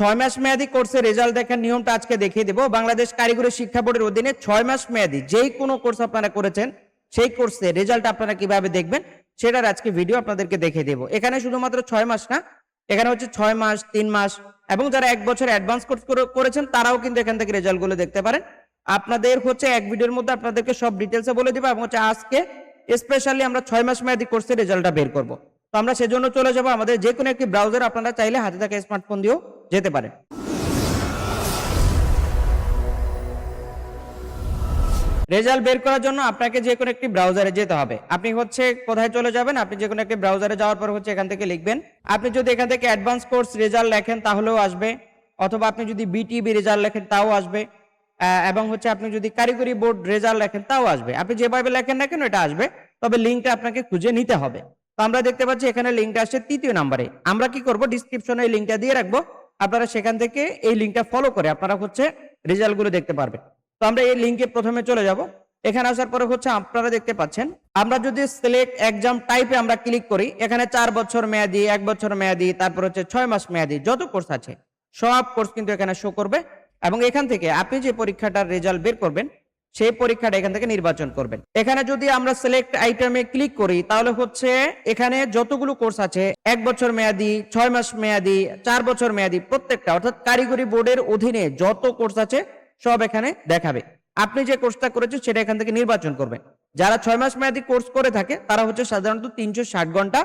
6 মাস মেয়াদী কোর্সের রেজাল্ট দেখার নিয়মটা আজকে দেখিয়ে দেব। বাংলাদেশ কারিগরি শিক্ষা বোর্ডের অধীনে 6 মাস মেয়াদী যেই কোনো কোর্স আপনারা করেছেন সেই কোর্সের রেজাল্ট আপনারা কিভাবে দেখবেন সেটার আজকে ভিডিও আপনাদেরকে দেখিয়ে দেব। এখানে শুধুমাত্র 6 মাস না, এখানে হচ্ছে 6 মাস, 3 মাস এবং যারা 1 বছর অ্যাডভান্স কোর্স করেছেন তারাও কিন্তু এখান থেকে রেজাল্টগুলো দেখতে পারেন। আপনাদের হচ্ছে এক ভিডিওর মধ্যে আপনাদেরকে সব ডিটেইলসে বলে দিব এবং হচ্ছে আজকে স্পেশালি আমরা 6 মাস মেয়াদী কোর্সের রেজাল্টটা বের করব। তো আমরা সেজন্য চলে যাব আমাদের যে কোনো একটি ব্রাউজার, আপনারা চাইলে হাতে থাকা স্মার্টফোন দিয়েও যেতে পারেন। রেজাল্ট বের করার জন্য আপনাকে যে কোনো একটি ব্রাউজারে যেতে হবে। আপনি হচ্ছে কোথায় চলে যাবেন, আপনি যে কোনো একটি ব্রাউজারে যাওয়ার পর হচ্ছে এখান থেকে লিখবেন। আপনি যদি এখান থেকে অ্যাডভান্স কোর্স রেজাল্ট লেখেন তাহলেও আসবে, অথবা আপনি যদি বিটিবি রেজাল্ট লেখেন তাও আসবে, এবং হচ্ছে আপনি যদি কারিগরি বোর্ড রেজাল্ট লেখেন তাও আসবে। আপনি যেভাবে লেখেন না কেন এটা আসবে, তবে লিঙ্কটা আপনাকে খুঁজে নিতে হবে। তো আমরা দেখতে পাচ্ছি এখানে লিঙ্কটা আসছে 3য় নম্বরে। আমরা কি করব, ডিসক্রিপশনে এই লিঙ্কটা দিয়ে রাখবো, আপনারা সেখান থেকে এই লিঙ্কটা ফলো করে আপনারা হচ্ছে রেজাল্টগুলো দেখতে পারবেন। তো আমরা এই লিঙ্কে প্রথমে চলে যাব। এখানে আসার পরে হচ্ছে আপনারা দেখতে পাচ্ছেন, আমরা যদি সিলেক্ট এক্সাম টাইপে আমরা ক্লিক করি, এখানে 4 বছর মেয়াদি, 1 বছর মেয়াদি, তারপর হচ্ছে 6 মাস মেয়াদি যত কোর্স আছে সব কোর্স কিন্তু এখানে শো করবে। এবং এখান থেকে আপনি যে পরীক্ষাটার রেজাল্ট বের করবেন সেই পরীক্ষাটা এখান থেকে নির্বাচন করবেন। এখানে যদি আমরা সিলেক্ট আইটেমে ক্লিক করি তাহলে হচ্ছে এখানে যতগুলো কোর্স আছে 1 বছর মেয়াদি, 6 মাস মেয়াদি, 4 বছর মেয়াদি, প্রত্যেকটা অর্থাৎ কারিগরি বোর্ডের অধীনে যত কোর্স আছে সব এখানে দেখাবে। আপনি যে কোর্সটা করেছেন সেটা এখান থেকে নির্বাচন করবেন। যারা 6 মাস মেয়াদি কোর্স করে থাকে তারা হচ্ছে সাধারণত 360 ঘন্টা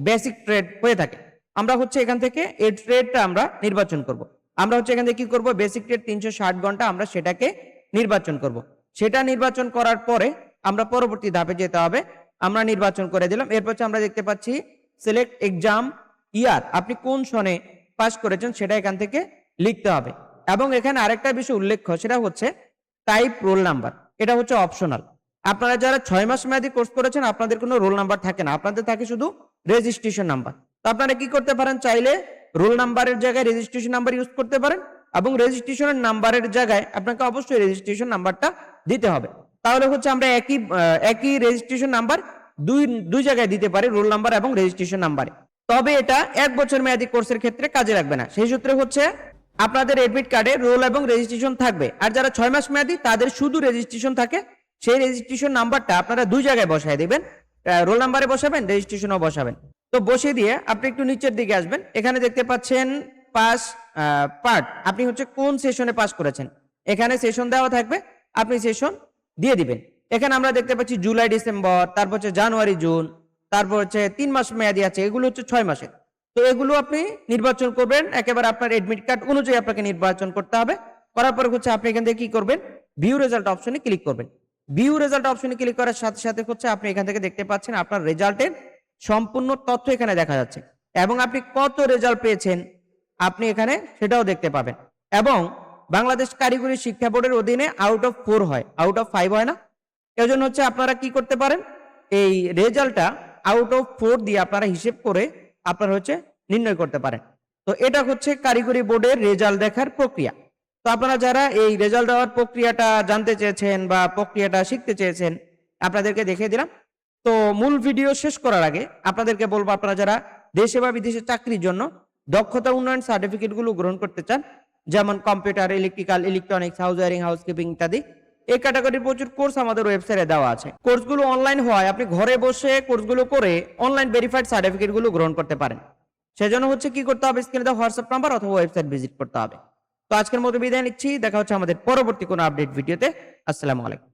বেসিক ট্রেড হয়ে থাকে। আমরা হচ্ছে এখান থেকে এই ট্রেডটা আমরা নির্বাচন করব। আমরা হচ্ছে এখান থেকে কি করব, বেসিক ট্রেড 360 ঘন্টা আমরা সেটাকে নির্বাচন করব। সেটা নির্বাচন করার পরে আমরা পরবর্তী ধাপে যেতে হবে। আমরা নির্বাচন করে দিলাম। এরপর আমরা দেখতে পাচ্ছি সিলেক্ট এক্সাম ইয়ার, আপনি কোন সনে পাস করেছেন সেটা এখান থেকে লিখতে হবে। এবং এখানে আরেকটা বিষয় উল্লেখ্য, সেটা হচ্ছে টাইপ রোল নাম্বার। এটা হচ্ছে অপশনাল। আপনারা যারা 6 মাস মেয়াদী কোর্স করেছেন আপনাদের কোনো রোল নাম্বার থাকে না, আপনাদের থাকে শুধু রেজিস্ট্রেশন নাম্বার। তো আপনারা কি করতে পারেন, চাইলে রোল নাম্বারের জায়গায় রেজিস্ট্রেশন নাম্বার ইউজ করতে পারেন, এবং রেজিস্ট্রেশনের নাম্বারের জায়গায় আপনাকে অবশ্যই রেজিস্ট্রেশন নাম্বারটা দিতে হবে। তাহলে হচ্ছে আমরা একই রেজিস্ট্রেশন নাম্বার দুই জায়গায় দিতে পারি, রোল নাম্বার এবং রেজিস্ট্রেশন নাম্বারে। তবে এটা 1 বছর মেয়াদী কোর্সের ক্ষেত্রে কাজে লাগবে না। সেই সূত্রে হচ্ছে আপনাদের এডমিট কার্ডে রোল এবং রেজিস্ট্রেশন থাকবে, আর যারা 6 মাস মেয়াদী তাদের শুধু রেজিস্ট্রেশন থাকে। সেই রেজিস্ট্রেশন নাম্বারটা আপনারা দুই জায়গায় বসায় দিবেন, রোল নাম্বারে বসাবেন, রেজিস্ট্রেশনও বসাবেন। তো বসিয়ে দিয়ে আপনি একটু নিচের দিকে আসবেন, এখানে দেখতে পাচ্ছেন পাস পার্ট, আপনি হচ্ছে কোন সেশনে পাস করেছেন এখানে সেশন দেওয়া থাকবে, আপনি সেশন দিয়ে দিবেন। এখানে আমরা দেখতে পাচ্ছি জুলাই ডিসেম্বর, তারপর হচ্ছে জানুয়ারি জুন, তারপর হচ্ছে 3 মাস মেয়াদী আছে, এগুলো হচ্ছে 6 মাসের। তো এগুলো আপনি নির্বাচন করবেন, একেবারে আপনার এডমিট কার্ড অনুযায়ী আপনাকে নির্বাচন করতে হবে। করার পর হচ্ছে আপনি এখান থেকে কি করবেন, ভিউ রেজাল্ট অপশনে ক্লিক করবেন। ভিউ রেজাল্ট অপশনে ক্লিক করার সাথে সাথে হচ্ছে আপনি এখান থেকে দেখতে পাচ্ছেন আপনার রেজাল্টের সম্পূর্ণ তথ্য এখানে দেখা যাচ্ছে, এবং আপনি কত রেজাল্ট পেয়েছেন আপনি এখানে সেটাও দেখতে পাবেন। এবং বাংলাদেশ কারিগরি শিক্ষা বোর্ডের অধীনে আউট অফ 4 হয়, আউট অফ 5 হয় না। এজন্য হচ্ছে আপনারা কি করতে পারেন, এই রেজাল্টটা আউট অফ 4 দিয়ে আপনারা হিসেব করে আপনারা হচ্ছে নির্ণয় করতে পারেন। তো এটা হচ্ছে কারিগরি বোর্ডের রেজাল্ট দেখার প্রক্রিয়া। তো আপনারা যারা এই রেজাল্ট দেওয়ার প্রক্রিয়াটা জানতে চেয়েছেন বা প্রক্রিয়াটা শিখতে চেয়েছেন, আপনাদেরকে দেখিয়ে দিলাম। তো মূল ভিডিও শেষ করার আগে আপনাদেরকে বলবো, আপনারা যারা দেশে বা বিদেশে চাকরির জন্য দক্ষতা উন্নয়ন সার্টিফিকেটগুলো গ্রহণ করতে চান, যেমন computer, electrical, electronics, house wiring, housekeeping ইত্যাদি, এই ক্যাটাগরির প্রচুর কোর্স আমাদের ওয়েবসাইটে দেওয়া আছে। কোর্সগুলো অনলাইন হয়, আপনি ঘরে বসে কোর্সগুলো করে অনলাইন ভেরিফাইড সার্টিফিকেটগুলো গ্রহণ করতে পারেন। সেজন্য হচ্ছে কি করতে হবে, স্ক্রিনে দেওয়া হোয়াটসঅ্যাপ নাম্বার অথবা ওয়েবসাইট ভিজিট করতে হবে। তো আজকের মতো বিদায় নিচ্ছি, দেখা হচ্ছে আমাদের পরবর্তী কোনো আপডেট ভিডিওতে। আসসালামু আলাইকুম।